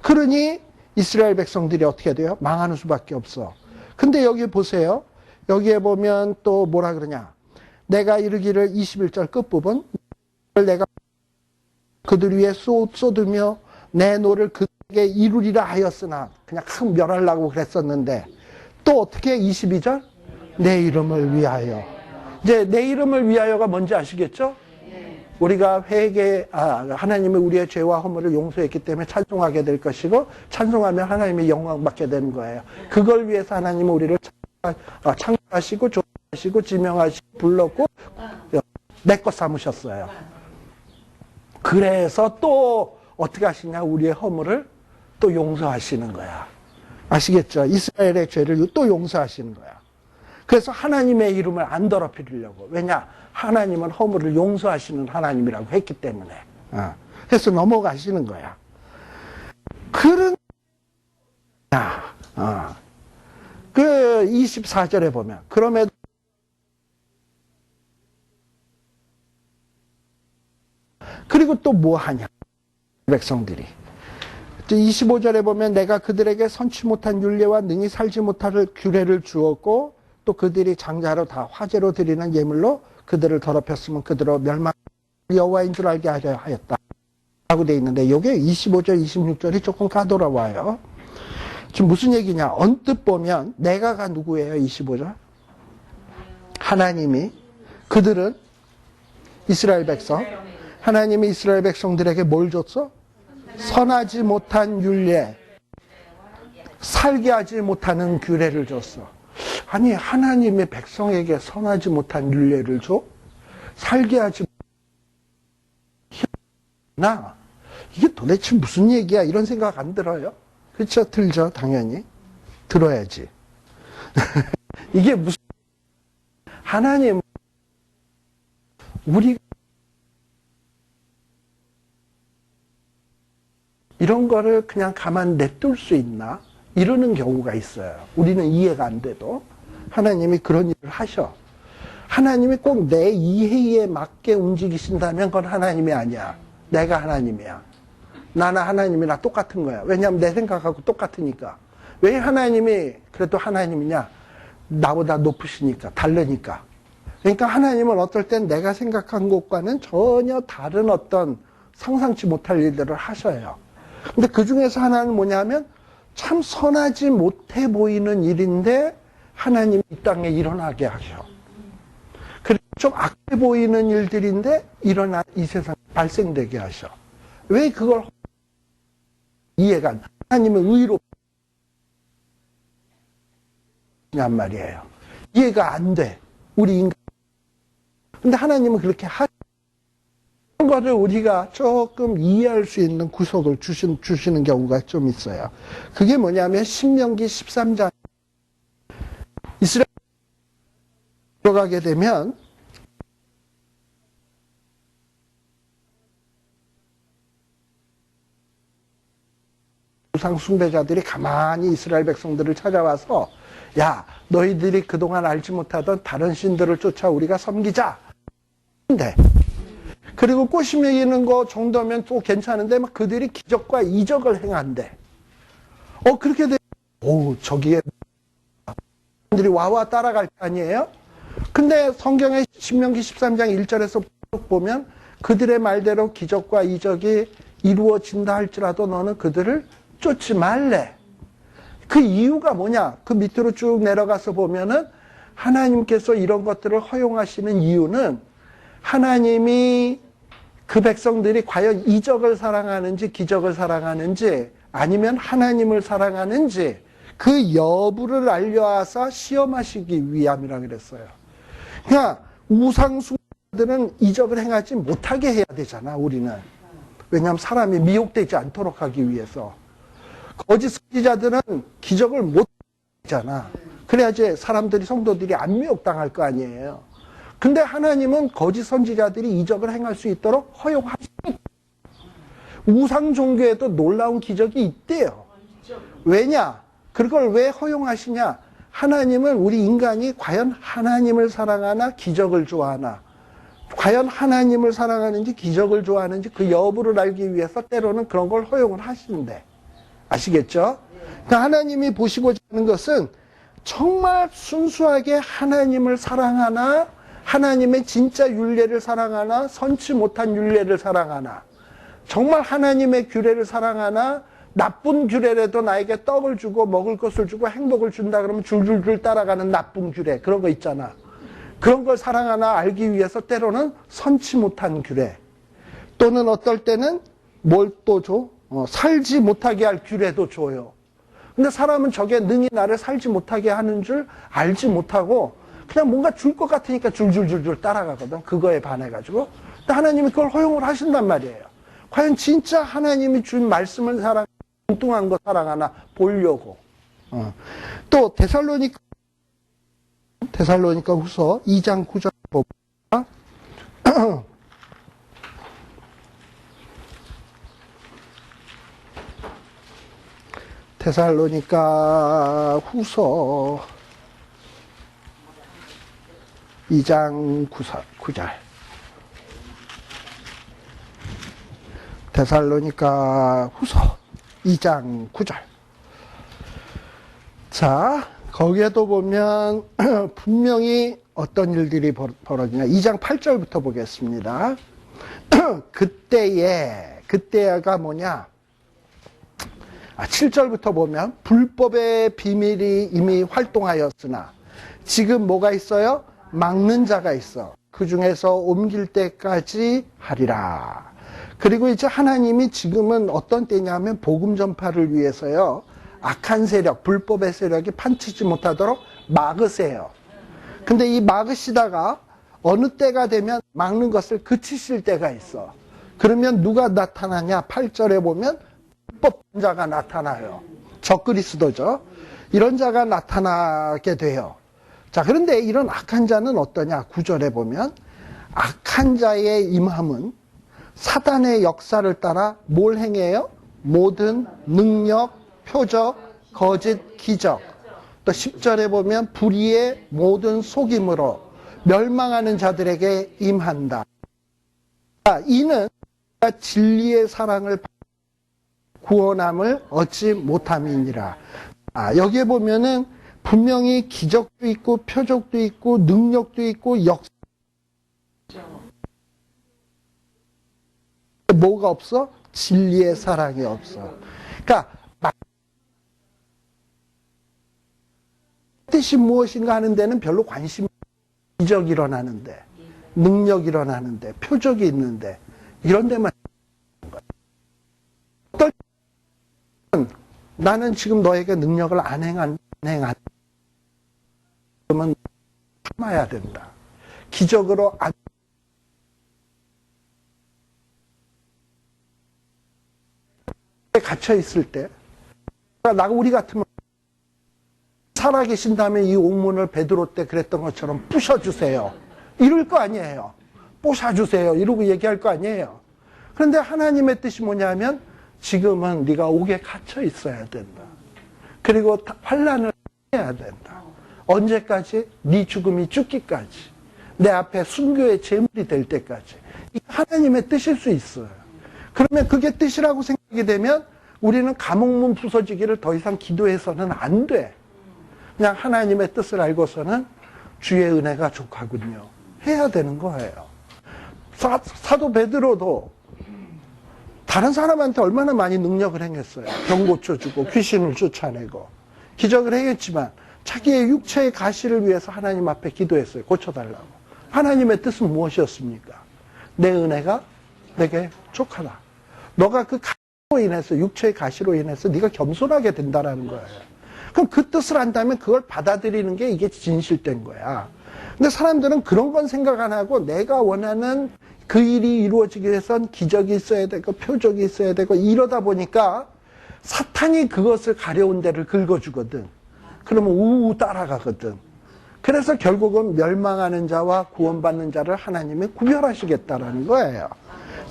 그러니 이스라엘 백성들이 어떻게 돼요? 망하는 수밖에 없어. 근데 여기 보세요. 여기에 보면 또 뭐라 그러냐? 내가 이르기를 21절 끝부분, 내가 그들 위에 쏟으며 내 노를 그에게 이루리라 하였으나, 그냥 확 멸하려고 그랬었는데 또 어떻게 22절? 내 이름을 위하여. 이제 내 이름을 위하여가 뭔지 아시겠죠? 우리가 하나님이 우리의 죄와 허물을 용서했기 때문에 찬송하게 될 것이고, 찬송하면 하나님의 영광 받게 되는 거예요. 그걸 위해서 하나님은 우리를 창조하시고 조하시고 지명하시고 불렀고 내 것 삼으셨어요. 그래서 또 어떻게 하시냐? 우리의 허물을 또 용서하시는 거야. 아시겠죠? 이스라엘의 죄를 또 용서하시는 거야. 그래서 하나님의 이름을 안 더럽히려고. 왜냐? 하나님은 허물을 용서하시는 하나님이라고 했기 때문에. 그래서 넘어가시는 거야. 그런, 그 24절에 보면, 그럼에도 그리고 또 뭐 하냐? 백성들이. 25절에 보면 내가 그들에게 선치 못한 율례와 능히 살지 못할 규례를 주었고 또 그들이 장자로 다 화제로 드리는 예물로 그들을 더럽혔으면 그들로 멸망 여호와인 줄 알게 하려 하였다 라고 돼 있는데 이게 25절 26절이 조금 까다로워요. 지금 무슨 얘기냐? 언뜻 보면 내가가 누구예요? 25절 하나님이 그들은 이스라엘 백성 하나님이 이스라엘 백성들에게 뭘 줬어? 선하지 못한 율례, 살게 하지 못하는 규례를 줬어. 아니 하나님의 백성에게 선하지 못한 율례를 줘? 살게 하지 나 이게 도대체 무슨 얘기야? 이런 생각 안 들어요? 그렇죠? 들죠? 당연히 들어야지. 이게 무슨 하나님 우리 이런 거를 그냥 가만 냅둘 수 있나? 이러는 경우가 있어요. 우리는 이해가 안 돼도 하나님이 그런 일을 하셔. 하나님이 꼭 내 이해에 맞게 움직이신다면 그건 하나님이 아니야. 내가 하나님이야. 나나 하나님이나 똑같은 거야. 왜냐하면 내 생각하고 똑같으니까. 왜 하나님이 그래도 하나님이냐? 나보다 높으시니까, 다르니까. 그러니까 하나님은 어떨 땐 내가 생각한 것과는 전혀 다른 어떤 상상치 못할 일들을 하셔요. 근데 그 중에서 하나는 뭐냐면 참 선하지 못해 보이는 일인데 하나님이 이 땅에 일어나게 하셔. 그리고 좀 악해 보이는 일들인데 이 세상에 발생되게 하셔. 왜 그걸 이해가 안 돼? 하나님은 의로 냔 말이에요. 이해가 안 돼. 우리 인간. 근데 하나님은 그렇게 그런 거를 우리가 조금 이해할 수 있는 구석을 주시는 경우가 좀 있어요. 그게 뭐냐면 신명기 13장 이스라엘 들어가게 되면 우상 숭배자들이 가만히 이스라엘 백성들을 찾아와서 야 너희들이 그동안 알지 못하던 다른 신들을 쫓아 우리가 섬기자. 근데 그리고 꽃이 매이는 거 정도면 또 괜찮은데 막 그들이 기적과 이적을 행한대. 그렇게 되면 저기에 사람들이 와와 따라갈 거 아니에요? 근데 성경의 신명기 13장 1절에서 보면 그들의 말대로 기적과 이적이 이루어진다 할지라도 너는 그들을 쫓지 말래. 그 이유가 뭐냐? 그 밑으로 쭉 내려가서 보면은 하나님께서 이런 것들을 허용하시는 이유는 하나님이 그 백성들이 과연 이적을 사랑하는지 기적을 사랑하는지 아니면 하나님을 사랑하는지 그 여부를 알려서 시험하시기 위함이라 그랬어요. 그러니까 우상숭배들은 이적을 행하지 못하게 해야 되잖아, 우리는. 왜냐하면 사람이 미혹되지 않도록 하기 위해서. 거짓 선지자들은 기적을 못 하잖아. 그래야지 사람들이, 성도들이 안 미혹당할 거 아니에요. 근데 하나님은 거짓 선지자들이 이적을 행할 수 있도록 허용하시니까. 우상 종교에도 놀라운 기적이 있대요. 왜냐? 그걸 왜 허용하시냐? 하나님은 우리 인간이 과연 하나님을 사랑하나 기적을 좋아하나, 과연 하나님을 사랑하는지 기적을 좋아하는지 그 여부를 알기 위해서 때로는 그런 걸 허용을 하시는데, 아시겠죠? 그러니까 하나님이 보시고자 하는 것은 정말 순수하게 하나님을 사랑하나, 하나님의 진짜 율례를 사랑하나, 선치 못한 율례를 사랑하나, 정말 하나님의 규례를 사랑하나, 나쁜 규례라도 나에게 떡을 주고 먹을 것을 주고 행복을 준다 그러면 줄줄줄 따라가는 나쁜 규례, 그런 거 있잖아. 그런 걸 사랑하나 알기 위해서 때로는 선치 못한 규례, 또는 어떨 때는 뭘 또 줘? 살지 못하게 할 규례도 줘요. 근데 사람은 저게 능히 나를 살지 못하게 하는 줄 알지 못하고 그냥 뭔가 줄 것 같으니까 줄줄줄줄 따라가거든. 그거에 반해가지고. 근데 하나님이 그걸 허용을 하신단 말이에요. 과연 진짜 하나님이 준 말씀을 엉뚱한 거 사랑하나 보려고. 또 데살로니가 데살로니가 후서 2장 9절 보면 데살로니가 후서 2장 9절. 데살로니가 후서 2장 9절. 자, 거기에도 보면 분명히 어떤 일들이 벌어지냐. 2장 8절부터 보겠습니다. 그때가 뭐냐. 7절부터 보면 불법의 비밀이 이미 활동하였으나 지금 뭐가 있어요? 막는 자가 있어. 그 중에서 옮길 때까지 하리라. 그리고 이제 하나님이 지금은 어떤 때냐면 복음 전파를 위해서요. 악한 세력, 불법의 세력이 판치지 못하도록 막으세요. 근데 이 막으시다가 어느 때가 되면 막는 것을 그치실 때가 있어. 그러면 누가 나타나냐? 8절에 보면 불법자가 나타나요. 적그리스도죠. 이런 자가 나타나게 돼요. 자, 그런데 이런 악한 자는 어떠냐? 9절에 보면 악한 자의 임함은 사단의 역사를 따라 뭘 행해요? 모든 능력, 표적, 거짓, 기적. 또 10절에 보면 불의의 모든 속임으로 멸망하는 자들에게 임한다. 이는 진리의 사랑을 구원함을 얻지 못함이니라. 여기에 보면은 분명히 기적도 있고 표적도 있고 능력도 있고 역사. 뭐가 없어? 진리의 사랑이 없어. 그러니까 뜻이 무엇인가 하는 데는 별로 관심이 없어. 기적이 일어나는데, 능력이 일어나는데, 표적이 있는데 이런 데만 어떨 때는 나는 지금 너에게 능력을 안 행한 그러면 참아야 된다. 기적으로 안 갇혀 있을 때, 우리 같으면 살아계신 다음에 이 옥문을 베드로 때 그랬던 것처럼 부셔주세요. 이럴 거 아니에요. 부셔주세요. 이러고 얘기할 거 아니에요. 그런데 하나님의 뜻이 뭐냐면 지금은 네가 옥에 갇혀 있어야 된다. 그리고 환난을 해야 된다. 언제까지? 네 죽음이 죽기까지. 내 앞에 순교의 제물이 될 때까지. 이게 하나님의 뜻일 수 있어요. 그러면 그게 뜻이라고 생각이 되면 우리는 감옥문 부서지기를 더 이상 기도해서는 안 돼. 그냥 하나님의 뜻을 알고서는 주의 은혜가 족하군요. 해야 되는 거예요. 사도 베드로도 다른 사람한테 얼마나 많이 능력을 행했어요. 병 고쳐주고 귀신을 쫓아내고 기적을 행했지만 자기의 육체의 가시를 위해서 하나님 앞에 기도했어요. 고쳐달라고. 하나님의 뜻은 무엇이었습니까? 내 은혜가 내게 족하다. 너가 그 가시로 인해서, 육체의 가시로 인해서 네가 겸손하게 된다라는 거예요. 그럼 그 뜻을 안다면 그걸 받아들이는 게 이게 진실된 거야. 근데 사람들은 그런 건 생각 안 하고 내가 원하는 그 일이 이루어지기 위해선 기적이 있어야 되고 표적이 있어야 되고 이러다 보니까 사탄이 그것을 가려운 데를 긁어주거든. 그러면 우우 따라가거든. 그래서 결국은 멸망하는 자와 구원받는 자를 하나님이 구별하시겠다라는 거예요.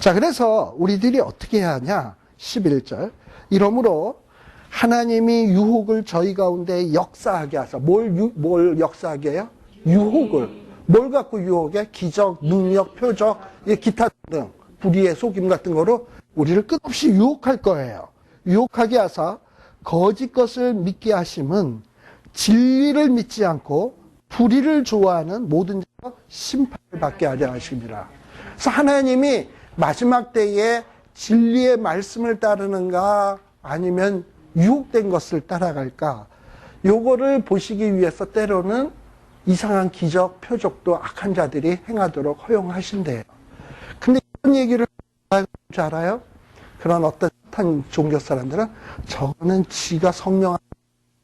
자, 그래서 우리들이 어떻게 해야 하냐? 11절. 이러므로 하나님이 유혹을 저희 가운데 역사하게 하사. 뭘 역사하게 해요? 유혹을. 뭘 갖고 유혹해? 기적, 능력, 표적, 기타 등 불의의 속임 같은 거로 우리를 끝없이 유혹할 거예요. 유혹하게 하사 거짓 것을 믿게 하심은 진리를 믿지 않고 불의를 좋아하는 모든 자가 심판을 받게 하려 하심이라. 그래서 하나님이 마지막 때에 진리의 말씀을 따르는가 아니면 유혹된 것을 따라갈까? 요거를 보시기 위해서 때로는 이상한 기적, 표적도 악한 자들이 행하도록 허용하신대요. 근데 이런 얘기를 할 줄 알아요? 그런 어떤 사탄 종교 사람들은 저거는 지가 성령,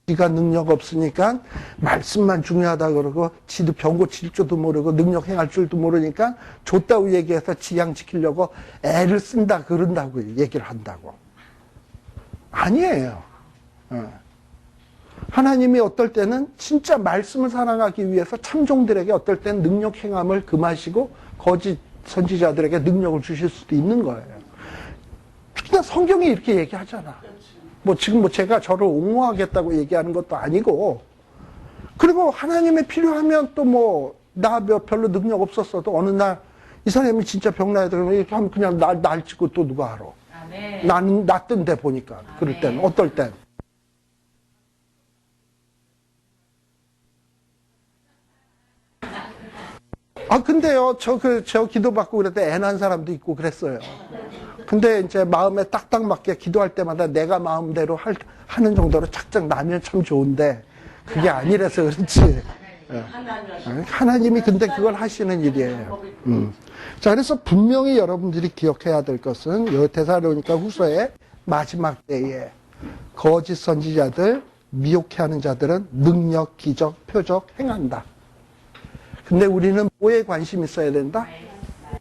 지가 능력 없으니까 말씀만 중요하다 그러고 지도 병 고칠 줄도 모르고 능력 행할 줄도 모르니까 좋다고 얘기해서 지양 지키려고 애를 쓴다 그런다고 얘기를 한다고. 아니에요. 하나님이 어떨 때는 진짜 말씀을 살아가기 위해서 참종들에게 어떨 땐 능력 행함을 금하시고 거짓 선지자들에게 능력을 주실 수도 있는 거예요. 그냥 성경이 이렇게 얘기하잖아. 뭐 지금 뭐 제가 저를 옹호하겠다고 얘기하는 것도 아니고, 그리고 하나님이 필요하면 또 뭐 나 별로 능력 없었어도 어느 날 이 사람이 진짜 병나야 되면 이렇게 하면 그냥 날 찍고 또 누가 알아. 나는 낫던데 보니까. 그럴 땐 어떨 땐. 근데요, 저 기도받고 그럴 때 애 난 사람도 있고 그랬어요. 근데 이제 마음에 딱딱 맞게 기도할 때마다 내가 마음대로 하는 정도로 착착 나면 참 좋은데, 그게 아니라서 그렇지. 하나님이 근데 그걸 하시는 일이에요. 자, 그래서 분명히 여러분들이 기억해야 될 것은 데살로니가 후서의 마지막 때에 거짓 선지자들, 미혹해 하는 자들은 능력, 기적, 표적 행한다. 근데 우리는 뭐에 관심 있어야 된다?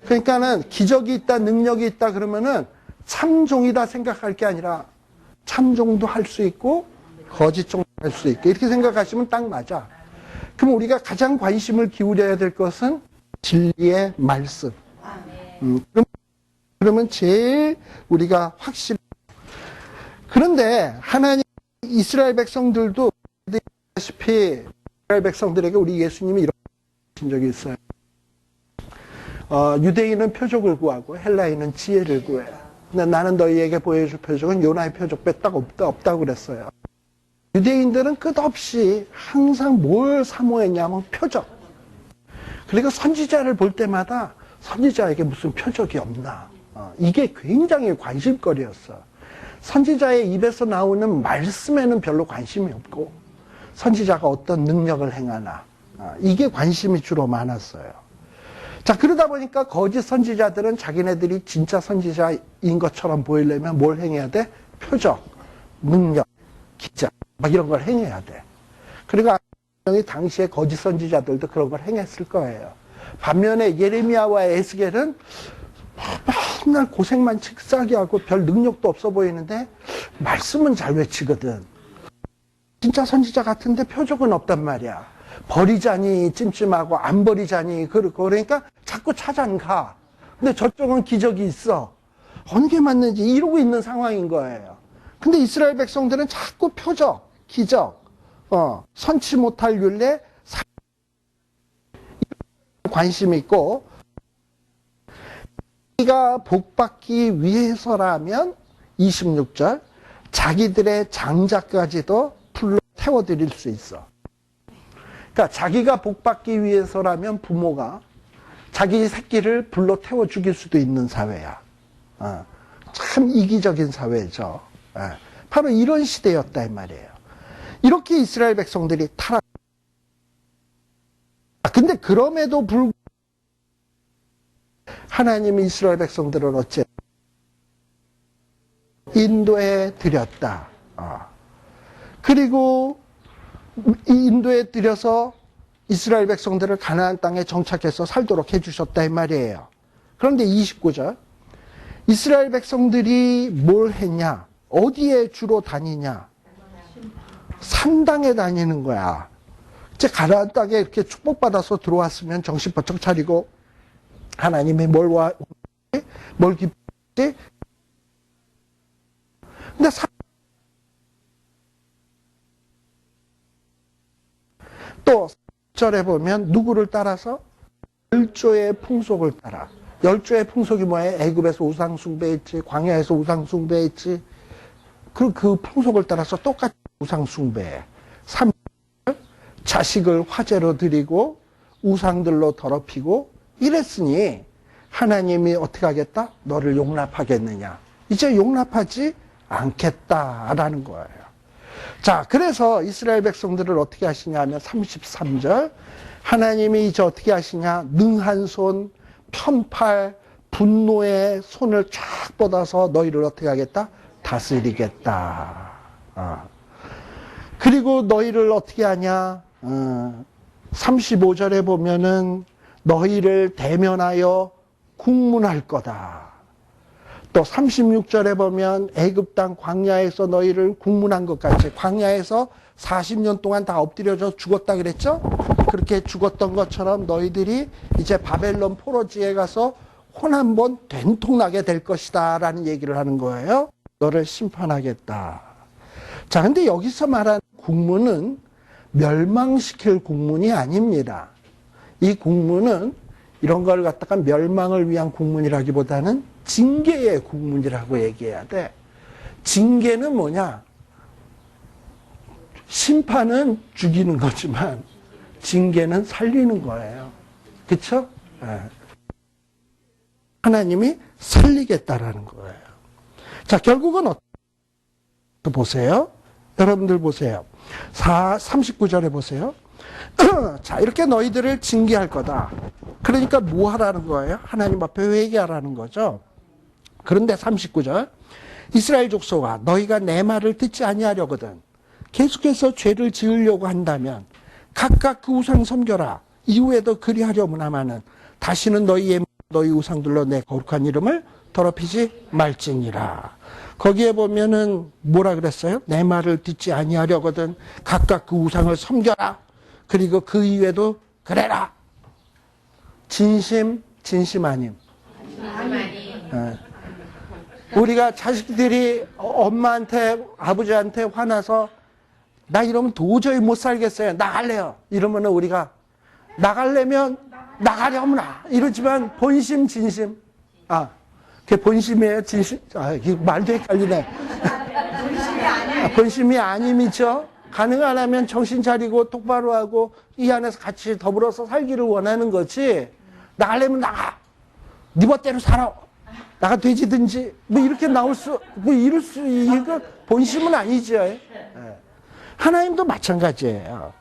그러니까는 기적이 있다, 능력이 있다 그러면은 참종이다 생각할 게 아니라 참종도 할 수 있고 거짓종도 할 수 있고 이렇게 생각하시면 딱 맞아. 그럼 우리가 가장 관심을 기울여야 될 것은 진리의 말씀. 그러면 제일 우리가 확실히. 그런데 하나님 이스라엘 백성들도 아시다시피 이스라엘 백성들에게 우리 예수님이 이런 적이 있어요. 유대인은 표적을 구하고 헬라인은 지혜를 구해. 근데 나는 너희에게 보여줄 표적은 요나의 표적밖에 없다고 그랬어요. 유대인들은 끝없이 항상 뭘 사모했냐면 표적. 그리고 선지자를 볼 때마다 선지자에게 무슨 표적이 없나. 이게 굉장히 관심거리였어. 선지자의 입에서 나오는 말씀에는 별로 관심이 없고 선지자가 어떤 능력을 행하나. 이게 관심이 주로 많았어요. 자, 그러다 보니까 거짓 선지자들은 자기네들이 진짜 선지자인 것처럼 보이려면 뭘 행해야 돼? 표적, 능력, 기적, 막 이런 걸 행해야 돼. 그리고 당시에 거짓 선지자들도 그런 걸 행했을 거예요. 반면에 예레미야와 에스겔은 맨날 고생만 칙싸게 하고 별 능력도 없어 보이는데 말씀은 잘 외치거든. 진짜 선지자 같은데 표적은 없단 말이야. 버리자니 찜찜하고 안 버리자니 그러니까 자꾸 찾아는 가. 근데 저쪽은 기적이 있어. 어느 게 맞는지 이러고 있는 상황인 거예요. 근데 이스라엘 백성들은 자꾸 표적, 기적, 선치 못할 율례, 관심이 있고, 자기가 복받기 위해서라면 26절 자기들의 장자까지도 불러 태워드릴 수 있어. 그러니까 자기가 복받기 위해서라면 부모가 자기 새끼를 불러 태워 죽일 수도 있는 사회야. 참 이기적인 사회죠. 바로 이런 시대였다 이 말이에요. 이렇게 이스라엘 백성들이 타락. 근데 그럼에도 불구하고 하나님이 이스라엘 백성들을 어째 인도에 들였다. 그리고 이 인도에 들여서 이스라엘 백성들을 가나안 땅에 정착해서 살도록 해주셨다 이 말이에요. 그런데 29절 이스라엘 백성들이 뭘 했냐? 어디에 주로 다니냐? 산당에 다니는 거야. 이제 가나안 땅에 이렇게 축복받아서 들어왔으면 정신 번쩍 차리고 하나님이 뭘 기쁘지? 근데 또 10절에 보면 누구를 따라서? 열조의 풍속을 따라. 열조의 풍속이 뭐예요? 애굽에서 우상 숭배했지, 광야에서 우상 숭배했지. 그 풍속을 따라서 똑같이 우상 숭배해. 3절 자식을 화제로 드리고 우상들로 더럽히고 이랬으니 하나님이 어떻게 하겠다? 너를 용납하겠느냐? 이제 용납하지 않겠다라는 거예요. 자, 그래서 이스라엘 백성들을 어떻게 하시냐 하면 33절 하나님이 이제 어떻게 하시냐? 능한 손, 편팔, 분노의 손을 쫙 뻗어서 너희를 어떻게 하겠다? 다스리겠다. 그리고 너희를 어떻게 하냐? 35절에 보면은 너희를 대면하여 국문할 거다. 또 36절에 보면 애굽 땅 광야에서 너희를 국문한 것 같이 광야에서 40년 동안 다 엎드려져 죽었다 그랬죠? 그렇게 죽었던 것처럼 너희들이 이제 바벨론 포로지에 가서 혼 한 번 된통나게 될 것이다 라는 얘기를 하는 거예요. 너를 심판하겠다. 자, 근데 여기서 말하는 국문은 멸망시킬 국문이 아닙니다. 이 국문은 이런 걸 갖다가 멸망을 위한 국문이라기보다는 징계의 국문이라고 얘기해야 돼. 징계는 뭐냐? 심판은 죽이는 거지만 징계는 살리는 거예요. 그쵸? 네. 하나님이 살리겠다라는 거예요. 자, 결국은 보세요. 여러분들 보세요. 39절에 보세요. 자, 이렇게 너희들을 징계할 거다. 그러니까 뭐 하라는 거예요? 하나님 앞에 회개하라는 거죠. 그런데 39절. 이스라엘 족속아, 너희가 내 말을 듣지 아니하려거든 계속해서 죄를 지으려고 한다면 각각 그 우상 섬겨라. 이후에도 그리하려무나마는 다시는 너희 우상들로 내 거룩한 이름을 더럽히지 말지니라. 거기에 보면은 뭐라 그랬어요? 내 말을 듣지 아니하려거든 각각 그 우상을 섬겨라. 그리고 그 이후에도 그래라. 진심 아님. 우리가 자식들이 엄마한테 아버지한테 화나서 나 이러면 도저히 못 살겠어요. 나갈래요. 이러면은 우리가 나가려면 나가려무나 이러지만 본심 진심. 그게 본심이에요? 진심? 이게 말도 헷갈리네. 본심이 아님이죠. 가능 안 하면 정신 차리고 똑바로 하고 이 안에서 같이 더불어서 살기를 원하는 거지. 나가려면 나가. 네 멋대로 살아. 나가 돼지든지 뭐 이렇게 이럴 수 이거 본심은 아니죠. 하나님도 마찬가지예요.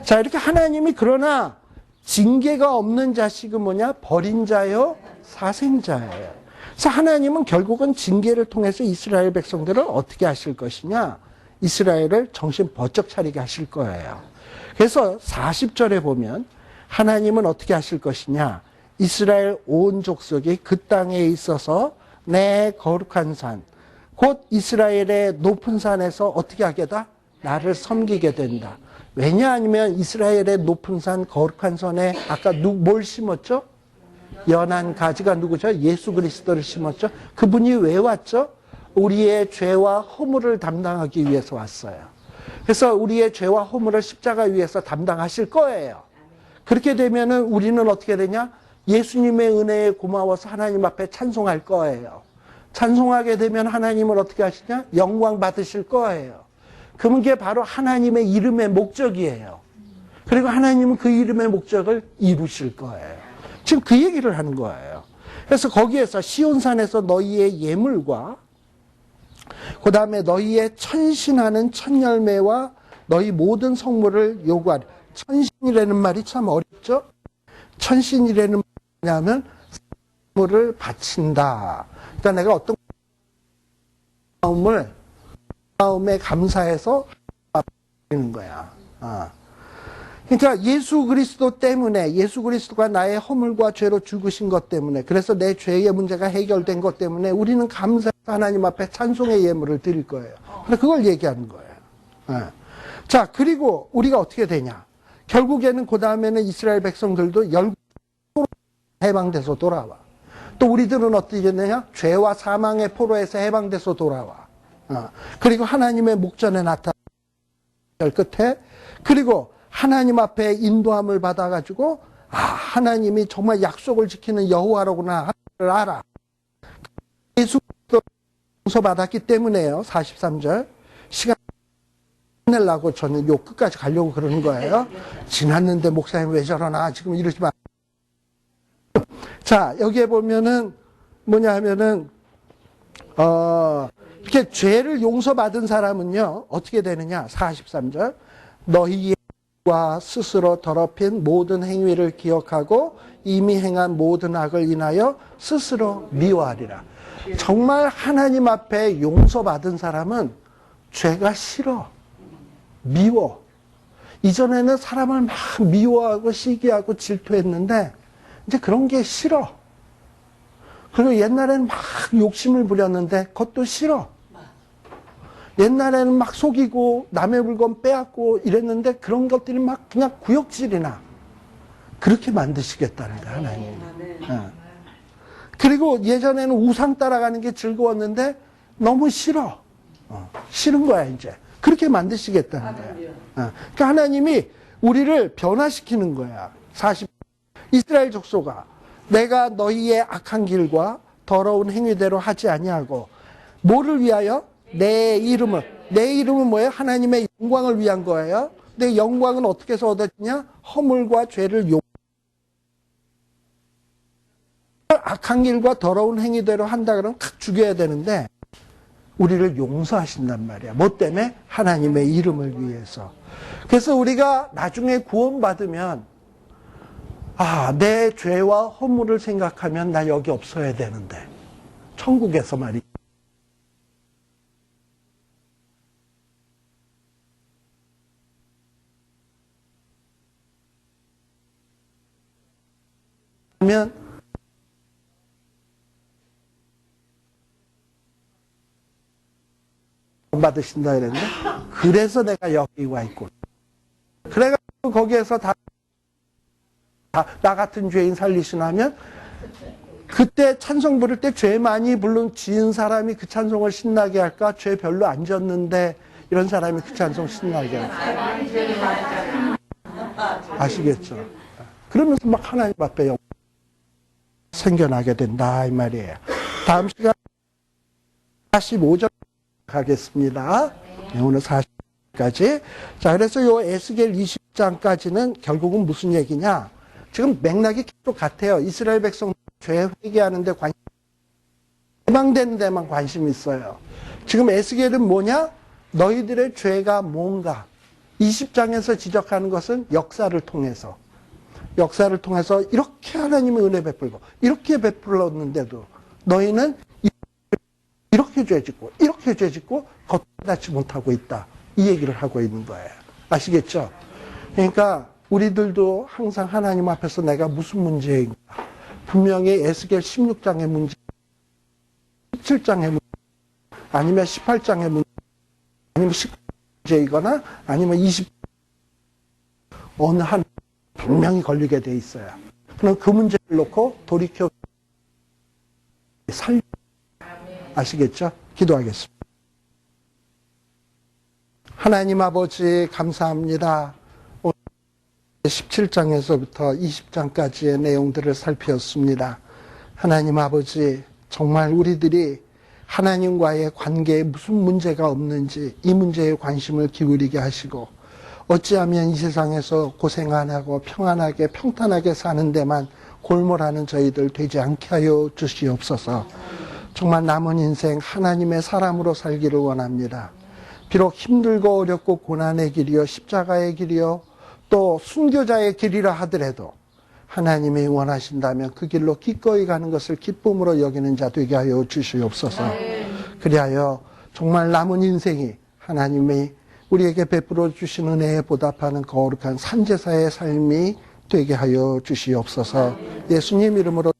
자, 이렇게 하나님이 그러나 징계가 없는 자식은 뭐냐? 버린 자요, 사생자예요. 그래서 하나님은 결국은 징계를 통해서 이스라엘 백성들을 어떻게 하실 것이냐? 이스라엘을 정신 번쩍 차리게 하실 거예요. 그래서 40절에 보면 하나님은 어떻게 하실 것이냐? 이스라엘 온 족속이 그 땅에 있어서 내 거룩한 산, 곧 이스라엘의 높은 산에서 어떻게 하게다? 나를 섬기게 된다. 왜냐하면 이스라엘의 높은 산, 거룩한 산에 아까 뭘 심었죠? 연한 가지가 누구죠? 예수 그리스도를 심었죠. 그분이 왜 왔죠? 우리의 죄와 허물을 담당하기 위해서 왔어요. 그래서 우리의 죄와 허물을 십자가 위에서 담당하실 거예요. 그렇게 되면은 우리는 어떻게 되냐? 예수님의 은혜에 고마워서 하나님 앞에 찬송할 거예요. 찬송하게 되면 하나님을 어떻게 하시냐? 영광 받으실 거예요. 그러면 그게 바로 하나님의 이름의 목적이에요. 그리고 하나님은 그 이름의 목적을 이루실 거예요. 지금 그 얘기를 하는 거예요. 그래서 거기에서 시온산에서 너희의 예물과 그 다음에 너희의 천신하는 천열매와 너희 모든 성물을 요구하리. 천신이라는 말이 참 어렵죠? 천신이라는 말이 뭐냐면 성물을 바친다. 그러니까 내가 어떤 마음에 감사해서 바치는 거야. 그러니까 예수 그리스도 때문에, 예수 그리스도가 나의 허물과 죄로 죽으신 것 때문에, 그래서 내 죄의 문제가 해결된 것 때문에 우리는 감사해서 하나님 앞에 찬송의 예물을 드릴 거예요. 그걸 얘기하는 거예요. 자, 그리고 우리가 어떻게 되냐? 결국에는 그 다음에는 이스라엘 백성들도 해방돼서 돌아와. 또 우리들은 어떻게 되느냐? 죄와 사망의 포로에서 해방돼서 돌아와. 그리고 하나님의 목전에 나타날 끝에, 그리고 하나님 앞에 인도함을 받아가지고 하나님이 정말 약속을 지키는 여호와로구나 하를 알아. 예수 그리스도 용서받았기 때문에요. 43절. 시간 내려고 저는 요 끝까지 가려고 그러는 거예요. 지났는데 목사님 왜 저러나 지금 이러지 마. 자, 여기에 보면은 뭐냐 하면은 이렇게 죄를 용서받은 사람은요 어떻게 되느냐? 43절. 너희의 와 스스로 더럽힌 모든 행위를 기억하고 이미 행한 모든 악을 인하여 스스로 미워하리라. 정말 하나님 앞에 용서받은 사람은 죄가 싫어. 미워. 이전에는 사람을 막 미워하고 시기하고 질투했는데 이제 그런 게 싫어. 그리고 옛날에는 막 욕심을 부렸는데 그것도 싫어. 옛날에는 막 속이고 남의 물건 빼앗고 이랬는데 그런 것들이 막 그냥 구역질이나 그렇게 만드시겠다는 거야, 하나님. 그리고 예전에는 우상 따라가는 게 즐거웠는데 너무 싫어. 싫은 거야, 이제. 그렇게 만드시겠다는 거야. 그러니까 하나님이 우리를 변화시키는 거야. 이스라엘 족속아, 내가 너희의 악한 길과 더러운 행위대로 하지 아니하고 뭐를 위하여? 내 이름은 뭐예요? 하나님의 영광을 위한 거예요. 내 영광은 어떻게 해서 얻었냐? 허물과 죄를 악한 길과 더러운 행위대로 한다 그러면 탁 죽여야 되는데 우리를 용서하신단 말이야. 뭐 때문에? 하나님의 이름을 위해서. 그래서 우리가 나중에 구원받으면 내 죄와 허물을 생각하면 나 여기 없어야 되는데 천국에서 말이야. 그러면 받으신다 그랬는데 그래서 내가 여기 와 있고 그래가지고 거기에서 나 같은 죄인 살리시나 하면 그때 찬송 부를 때 죄 많이 지은 사람이 그 찬송을 신나게 할까? 죄 별로 안 졌는데 이런 사람이 그 찬송 신나게 할까? 아시겠죠? 그러면서 막 하나님 앞에 생겨나게 된다 이 말이에요. 다음 시간 45절 가겠습니다. 네, 오늘 40까지. 자, 그래서 요 에스겔 20장까지는 결국은 무슨 얘기냐? 지금 맥락이 계속 같아요. 이스라엘 백성 죄 회개하는데 해방되는 데만 관심이 있어요. 지금 에스겔은 뭐냐? 너희들의 죄가 뭔가. 20장에서 지적하는 것은 역사를 통해서 이렇게 하나님의 은혜 베풀고 이렇게 베풀었는데도 너희는 이렇게 죄짓고 걷다치 못하고 있다. 이 얘기를 하고 있는 거예요. 아시겠죠? 그러니까 우리들도 항상 하나님 앞에서 내가 무슨 문제인가. 분명히 에스겔 16장의 문제, 17장의 문제, 아니면 18장의 문제, 아니면 19장의 문제이거나 아니면 20 어느 한 분명히 걸리게 돼 있어요. 그럼 그 문제를 놓고 돌이켜 아시겠죠? 기도하겠습니다. 하나님 아버지 감사합니다. 17장에서부터 20장까지의 내용들을 살폈습니다. 하나님 아버지 정말 우리들이 하나님과의 관계에 무슨 문제가 없는지 이 문제에 관심을 기울이게 하시고 어찌하면 이 세상에서 고생 안 하고 평안하게 평탄하게 사는 데만 골몰하는 저희들 되지 않게 하여 주시옵소서. 정말 남은 인생 하나님의 사람으로 살기를 원합니다. 비록 힘들고 어렵고 고난의 길이요 십자가의 길이요 또 순교자의 길이라 하더라도 하나님이 원하신다면 그 길로 기꺼이 가는 것을 기쁨으로 여기는 자 되게 하여 주시옵소서. 그리하여 정말 남은 인생이 하나님이 우리에게 베풀어 주신 은혜에 보답하는 거룩한 산제사의 삶이 되게 하여 주시옵소서. 예수님 이름으로